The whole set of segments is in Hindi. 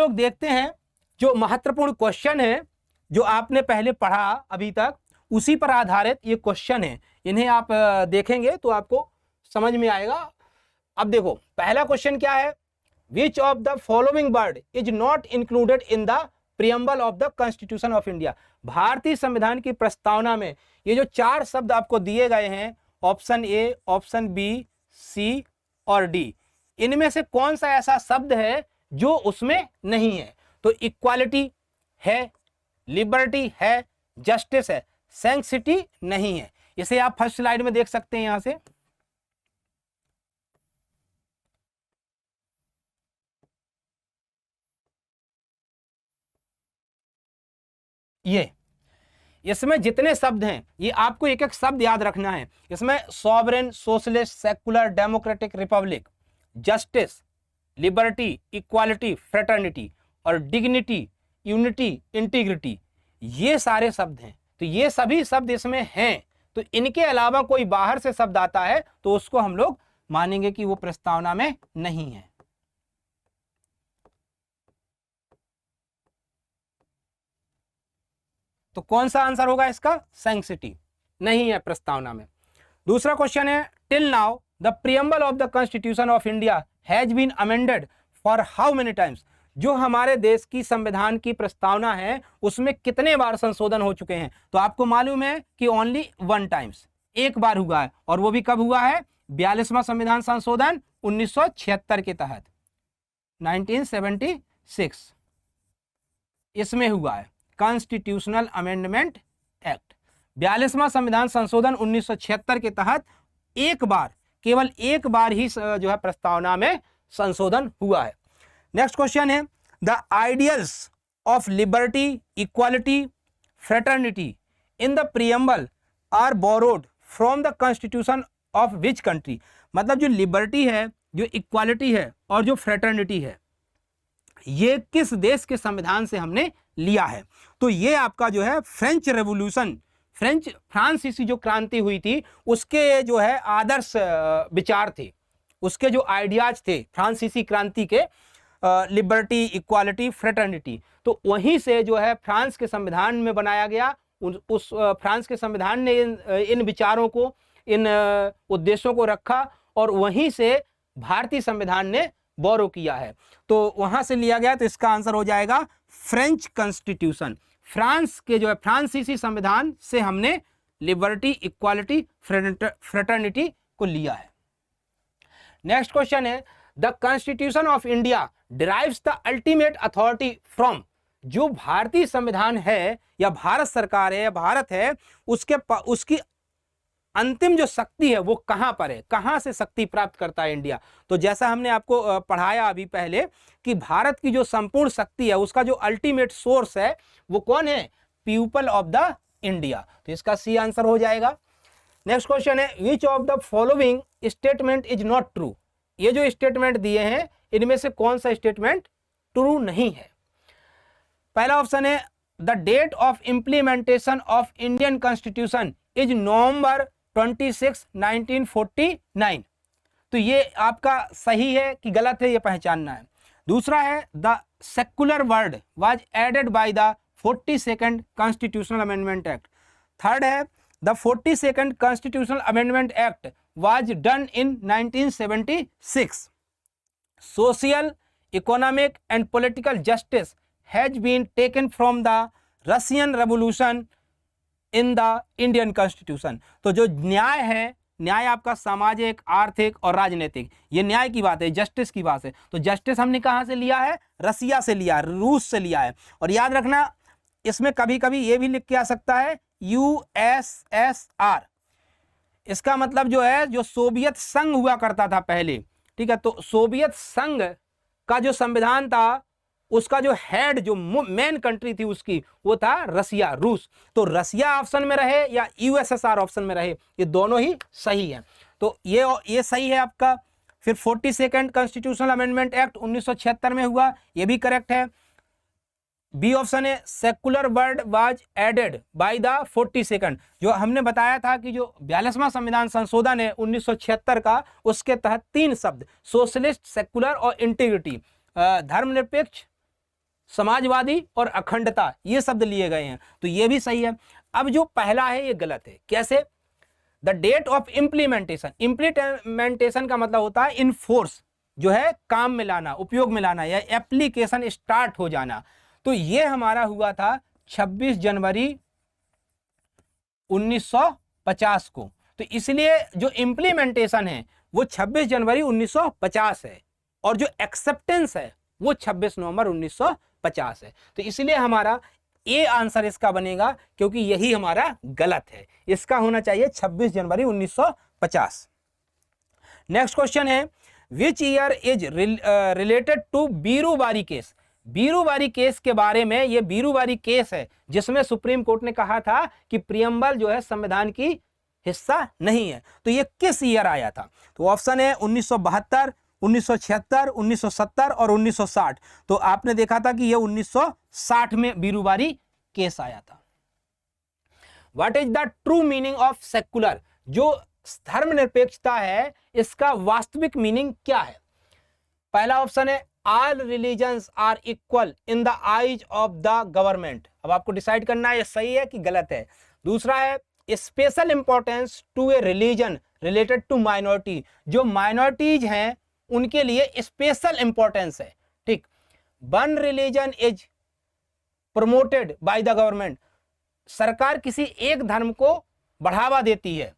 लोग देखते हैं जो महत्वपूर्ण क्वेश्चन है जो आपने पहले पढ़ा अभी तक, उसी पर आधारित ये क्वेश्चन है। इन्हें आप देखेंगे तो आपको समझ में आएगा। अब देखो पहला क्वेश्चन क्या है, which of the following word is not included in the preamble of the constitution of India. भारतीय संविधान की प्रस्तावना में ये जो 4 शब्द आपको दिए गए हैं, ऑप्शन ए, ऑप्शन बी, सी और डी, इनमें से कौन सा ऐसा शब्द है जो उसमें नहीं है? तो इक्वालिटी है, लिबर्टी है, जस्टिस है, सैंक्टिटी नहीं है। इसे आप फर्स्ट स्लाइड में देख सकते हैं। यहां से ये इसमें जितने शब्द हैं ये आपको एक एक शब्द याद रखना है। इसमें sovereign, socialist, secular, democratic, Republic, justice, liberty, equality, fraternity और डिग्निटी, यूनिटी, इंटीग्रिटी, ये सारे शब्द हैं। तो ये सभी शब्द इसमें हैं। तो इनके अलावा कोई बाहर से शब्द आता है तो उसको हम लोग मानेंगे कि वो प्रस्तावना में नहीं है। तो कौन सा आंसर होगा इसका? सैंक्टिटी नहीं है प्रस्तावना में। दूसरा क्वेश्चन है, till now the preamble of the constitution of India has been amended for how many times. जो हमारे देश की संविधान की प्रस्तावना है उसमें कितने बार संशोधन हो चुके हैं? तो आपको मालूम है कि ओनली 1 टाइम्स, एक बार हुआ है। और वो भी कब हुआ है? 42वां संविधान संशोधन 1976 के तहत, 1976 इसमें हुआ है, कॉन्स्टिट्यूशनल अमेंडमेंट एक्ट। 42वां संविधान संशोधन 1976 के तहत एक बार, केवल एक बार ही जो है प्रस्तावना में संशोधन हुआ है। नेक्स्ट क्वेश्चन है, the ideals of liberty, equality, fraternity in the preamble are borrowed from the constitution of which country. मतलब जो लिबर्टी है, जो इक्वालिटी है और जो फ्रेटर्निटी है, ये किस देश के संविधान से हमने लिया है? तो ये आपका जो है फ्रेंच रेवोल्यूशन, फ्रांसीसी जो क्रांति हुई थी उसके जो है आदर्श विचार थे, उसके जो आइडियाज थे फ्रांसीसी क्रांति के, लिबर्टी, इक्वालिटी, फ्रेटर्निटी, तो वहीं से जो है फ्रांस के संविधान में बनाया गया। उस फ्रांस के संविधान ने इन विचारों को, इन उद्देश्यों को रखा और वहीं से भारतीय संविधान ने बोरो किया है। तो वहां से लिया गया। तो इसका आंसर हो जाएगा फ्रेंच कॉन्स्टिट्यूशन। फ्रांस के जो है फ्रांसीसी संविधान से हमने लिबर्टी, इक्वालिटी, फ्रेटर्निटी को लिया है। नेक्स्ट क्वेश्चन है, the constitution of India derives the ultimate authority from. जो भारतीय संविधान है या भारत सरकार है या भारत है, उसकी अंतिम जो शक्ति है वो कहां पर है, कहां से शक्ति प्राप्त करता है इंडिया? तो जैसा हमने आपको पढ़ाया अभी पहले कि भारत की जो संपूर्ण शक्ति है उसका जो अल्टीमेट सोर्स है वो कौन है? People of the India. तो इसका सी आंसर हो जाएगा। नेक्स्ट क्वेश्चन है, which of the following statement is not true. ये जो स्टेटमेंट दिए हैं इनमें से कौन सा स्टेटमेंट ट्रू नहीं है? पहला ऑप्शन है, the date of implementation of Indian constitution is November 26, 1949। तो ये आपका सही है कि गलत है, ये पहचानना है। दूसरा है, the secular word was added by the 42nd constitutional amendment act. Third है, the 42nd constitutional amendment act was done in 1976। Social, economic and political justice has been taken from the Russian revolution in the Indian constitution. तो जो न्याय है, न्याय आपका सामाजिक, आर्थिक और राजनीतिक, ये न्याय की बात है, जस्टिस की बात है। तो जस्टिस हमने कहां से लिया है? रसिया से लिया है, रूस से लिया है। और याद रखना इसमें कभी कभी ये भी लिख के आ सकता है USSR। इसका मतलब जो है जो सोवियत संघ हुआ करता था पहले, ठीक है, तो सोवियत संघ का जो संविधान था उसका जो हेड, जो मेन कंट्री थी उसकी, वो था रसिया, रूस। तो रसिया ऑप्शन में रहे या USSR ऑप्शन में रहे, ये दोनों ही सही है। तो ये सही है आपका। फिर 42nd कॉन्स्टिट्यूशनल अमेंडमेंट एक्ट 1976 में हुआ, ये भी करेक्ट है। बी ऑप्शन है, secular word was added by the 42nd। जो हमने बताया था कि जो 42वां संविधान संशोधन है 1976 का, उसके तहत 3 शब्द, सोशलिस्ट, सेकुलर और इंटीग्रिटी, धर्मनिरपेक्ष, समाजवादी और अखंडता ये शब्द लिए गए हैं, तो ये भी सही है। अब जो पहला है ये गलत है। कैसे? The date of implementation, implementation का मतलब होता है इनफोर्स, जो है काम में लाना, उपयोग में लाना, या एप्लीकेशन स्टार्ट हो जाना। तो ये हमारा हुआ था 26 जनवरी 1950 को। तो इसलिए जो इम्प्लीमेंटेशन है वो 26 जनवरी 1950 है, और जो एक्सेप्टेंस है वो 26 नवंबर 1950 है। तो इसलिए हमारा ए आंसर इसका बनेगा, क्योंकि यही हमारा गलत है। इसका होना चाहिए 26 जनवरी 1950। नेक्स्ट क्वेश्चन है, which year is related to Berubari case. Berubari case के बारे में, ये बीरूबारी केस है जिसमें सुप्रीम कोर्ट ने कहा था कि प्रियम्बल जो है संविधान की हिस्सा नहीं है। तो ये किस ईयर आया था? तो ऑप्शन है 1972, 1976, 1970 और 1960। तो आपने देखा था कि ये 1960 में बीरूबारी केस आया था। What is the true meaning of secular? जो धर्मनिरपेक्षता है इसका वास्तविक मीनिंग क्या है? पहला ऑप्शन है all religions are equal in the eyes of the government. अब आपको डिसाइड करना है ये सही है कि गलत है। दूसरा है special importance to a religion related to minority. जो माइनॉरिटीज हैं उनके लिए स्पेशल इंपॉर्टेंस है। ठीक। One religion is promoted by the government. सरकार किसी एक धर्म को बढ़ावा देती है।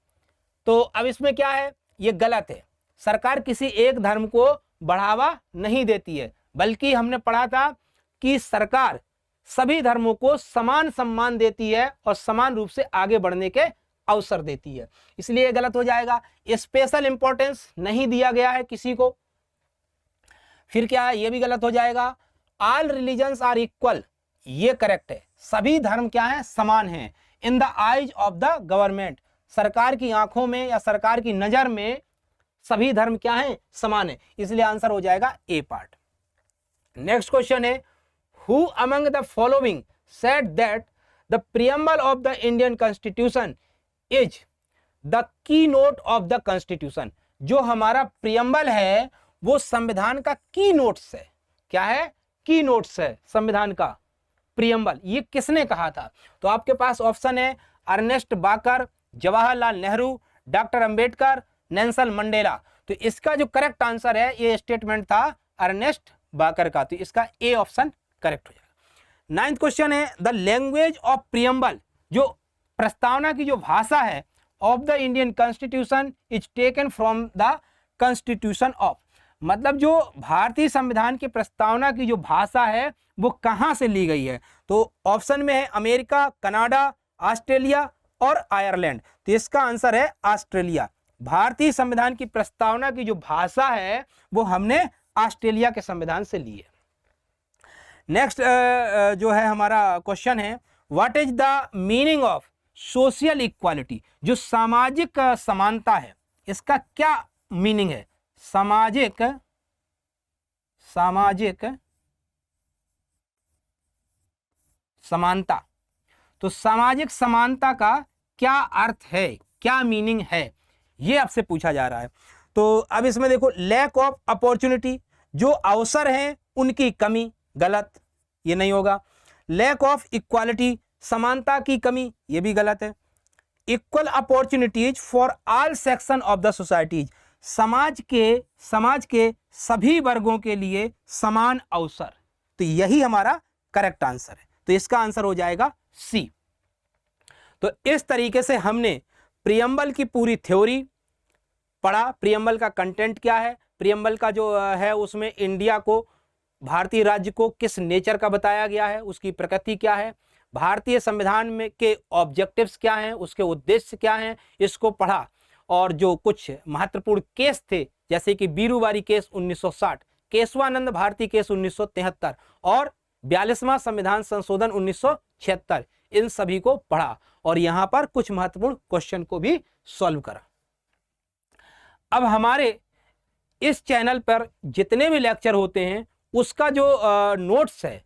तो अब इसमें क्या है? ये गलत है। सरकार किसी एक धर्म को बढ़ावा नहीं देती है, बल्कि हमने पढ़ा था कि सरकार सभी धर्मों को समान सम्मान देती है और समान रूप से आगे बढ़ने के अवसर देती है। इसलिए गलत हो जाएगा। स्पेशल इंपॉर्टेंस नहीं दिया गया है किसी को। फिर क्या है? ये भी गलत हो जाएगा। ऑल रिलीजन्स आर इक्वल, ये करेक्ट है। सभी धर्म क्या है? समान हैं। इन the eyes of the government, सरकार की आंखों में या सरकार की नजर में सभी धर्म क्या है? समान है। इसलिए आंसर हो जाएगा ए पार्ट। नेक्स्ट क्वेश्चन है, who among the following said that the preamble of the Indian constitution is the key note of the constitution. जो हमारा प्रियम्बल है वो संविधान का की नोट्स है। क्या है? की नोट्स है संविधान का प्रियम्बल। ये किसने कहा था? तो आपके पास ऑप्शन है Ernest Barker, Jawaharlal Nehru, doctor Ambedkar, Nelson Mandela. तो इसका जो करेक्ट आंसर है, ये स्टेटमेंट था अर्नेस्ट बाकर का। तो इसका ए ऑप्शन करेक्ट हो जाएगा। नाइन्थ क्वेश्चन है, द लैंग्वेज ऑफ प्रियम्बल, जो प्रस्तावना की जो भाषा है of the Indian constitution is taken from the constitution of. मतलब जो भारतीय संविधान की प्रस्तावना की जो भाषा है वो कहां से ली गई है? तो ऑप्शन में है अमेरिका, कनाडा, ऑस्ट्रेलिया और आयरलैंड। तो इसका आंसर है ऑस्ट्रेलिया। भारतीय संविधान की प्रस्तावना की जो भाषा है वो हमने ऑस्ट्रेलिया के संविधान से ली है। नेक्स्ट जो है हमारा क्वेश्चन है, what is the meaning of social equality? जो सामाजिक समानता है इसका क्या मीनिंग है? सामाजिक समानता। तो सामाजिक समानता का क्या अर्थ है, क्या मीनिंग है, ये आपसे पूछा जा रहा है। तो अब इसमें देखो, लैक ऑफ अपॉर्चुनिटी, जो अवसर हैं उनकी कमी, गलत, ये नहीं होगा। लैक ऑफ इक्वालिटी, समानता की कमी, ये भी गलत है। Equal opportunities for all section of the societies, समाज के सभी वर्गों के लिए समान अवसर। तो यही हमारा करेक्ट आंसर है। तो इसका आंसर हो जाएगा सी। तो इस तरीके से हमने प्रियम्बल की पूरी थ्योरी पढ़ा। प्रियम्बल का कंटेंट क्या है, प्रियम्बल का जो है उसमें इंडिया को, भारतीय राज्य को किस नेचर का बताया गया है, उसकी प्रकृति क्या है, भारतीय संविधान में के ऑब्जेक्टिव्स क्या हैं, उसके उद्देश्य क्या हैं, इसको पढ़ा। और जो कुछ महत्वपूर्ण केस थे जैसे कि बीरूबारी केस 1960, केशवानंद भारती केस 1973 और 42वां संविधान संशोधन 1976, इन सभी को पढ़ा और यहां पर कुछ महत्वपूर्ण क्वेश्चन को भी सॉल्व करा। अब हमारे इस चैनल पर जितने भी लेक्चर होते हैं उसका जो नोट्स है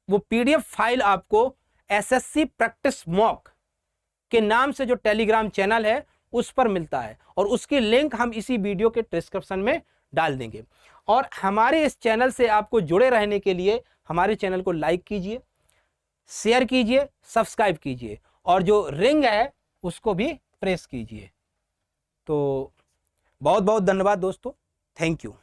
वो पीडीएफ फाइल आपको एसएससी प्रैक्टिस मॉक के नाम से जो टेलीग्राम चैनल है उस पर मिलता है और उसकी लिंक हम इसी वीडियो के डिस्क्रिप्शन में डाल देंगे। और हमारे इस चैनल से आपको जुड़े रहने के लिए हमारे चैनल को लाइक कीजिए, शेयर कीजिए, सब्सक्राइब कीजिए और जो रिंग है उसको भी प्रेस कीजिए। तो बहुत बहुत धन्यवाद दोस्तों, थैंक यू।